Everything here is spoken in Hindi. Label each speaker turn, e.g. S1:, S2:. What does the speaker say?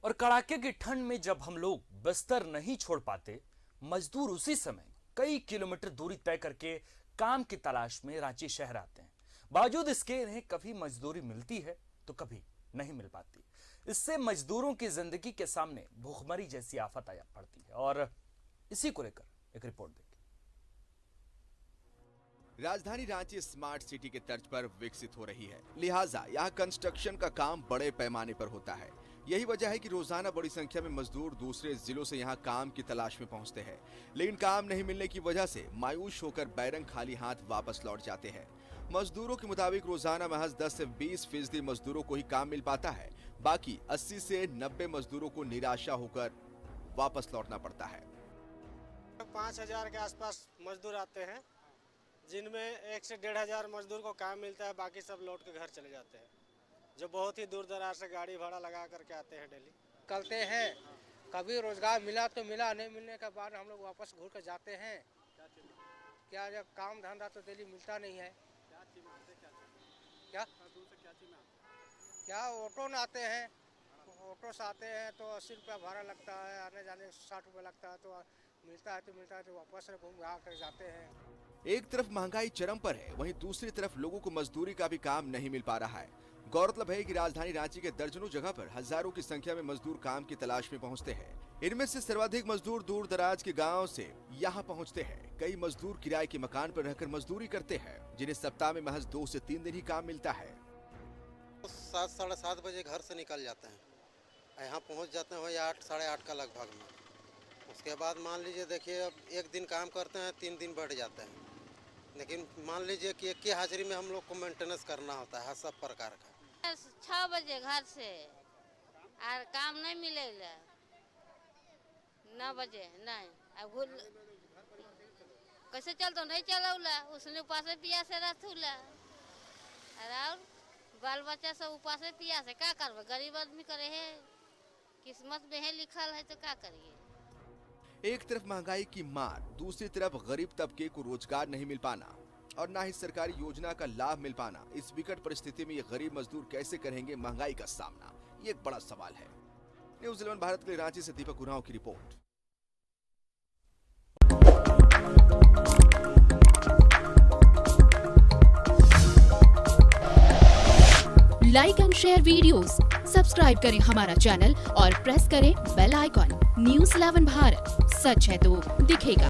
S1: और कड़ाके की ठंड में जब हम लोग बिस्तर नहीं छोड़ पाते, मजदूर उसी समय कई किलोमीटर दूरी तय करके काम की तलाश में रांची शहर आते हैं। बावजूद इसके इन्हें कभी मजदूरी मिलती है तो कभी नहीं मिल पाती। इससे मजदूरों की जिंदगी के सामने भूखमरी जैसी आफत आया पड़ती है और इसी को लेकर एक रिपोर्ट देखिए।
S2: राजधानी रांची स्मार्ट सिटी के तर्ज पर विकसित हो रही है, लिहाजा यहाँ कंस्ट्रक्शन का काम बड़े पैमाने पर होता है। यही वजह है कि रोजाना बड़ी संख्या में मजदूर दूसरे जिलों से यहाँ काम की तलाश में पहुँचते हैं, लेकिन काम नहीं मिलने की वजह से मायूस होकर बैरंग खाली हाथ वापस लौट जाते हैं। मजदूरों के मुताबिक रोजाना महज 10 से 20% मजदूरों को ही काम मिल पाता है, बाकी 80 से 90 मजदूरों को निराशा होकर वापस लौटना पड़ता है।
S3: 5000 के आसपास मजदूर आते हैं, जिनमें 1 से 1,500 मजदूर को काम मिलता है, बाकी सब लौट के घर चले जाते हैं, जो बहुत ही दूर दराज से गाड़ी भाड़ा लगा करके आते हैं। डेली
S4: निकलते हैं, कभी रोजगार मिला तो मिला, नहीं मिलने के बाद हम लोग वापस घूर कर जाते हैं। क्या जब काम धंधा तो डेली मिलता नहीं है। क्या ऑटो में आते हैं, ऑटो से आते हैं तो 80 रुपया भाड़ा लगता है, आने जाने 60 रुपया लगता है, तो मिलता है तो वापस घूम कर जाते हैं।
S2: एक तरफ महंगाई चरम पर है, वहीं दूसरी तरफ लोगों को मजदूरी का भी काम नहीं मिल पा रहा है। गौरतलब है कि राजधानी रांची के दर्जनों जगह पर हजारों की संख्या में मजदूर काम की तलाश में पहुंचते हैं। इनमें से सर्वाधिक मजदूर दूर दराज के गाँव से यहाँ पहुँचते हैं। कई मजदूर किराए के मकान पर रहकर मजदूरी करते हैं, जिन्हें सप्ताह में महज 2 से 3 दिन ही काम मिलता है।
S5: 7 साढ़े 7 बजे घर से निकल जाते हैं, यहाँ पहुँच जाते हैं वही 8 साढ़े 8 का लगभग में। उसके बाद मान लीजिए, देखिए अब एक दिन काम करते हैं, 3 दिन बढ़ जाते हैं, लेकिन मान लीजिए कि एक ही हाजिरी में हम लोग को मेंटेनेंस करना होता है सब प्रकार का।
S6: 6 बजे घर से और काम नहीं मिलेगा, 9 बजे नहीं, अब कैसे चलता नहीं चलौला, उसने उपास पियासे रहतुला और बाल बच्चा सब उपास पियासे क्या करबे, गरीब आदमी करे है, किस्मत में है लिखल है तो क्या करिए।
S2: एक तरफ महंगाई की मार, दूसरी तरफ गरीब तबके को रोजगार नहीं मिल पाना और ना ही सरकारी योजना का लाभ मिल पाना। इस विकट परिस्थिति में ये गरीब मजदूर कैसे करेंगे महंगाई का सामना, ये एक बड़ा सवाल है। न्यूज़ 11 भारत के लिए रांची से दीपक उरांव की report.
S7: Like and share videos, subscribe करें हमारा चैनल और प्रेस करें बेल आइकॉन। न्यूज़ 11 भारत, सच है तो दिखेगा।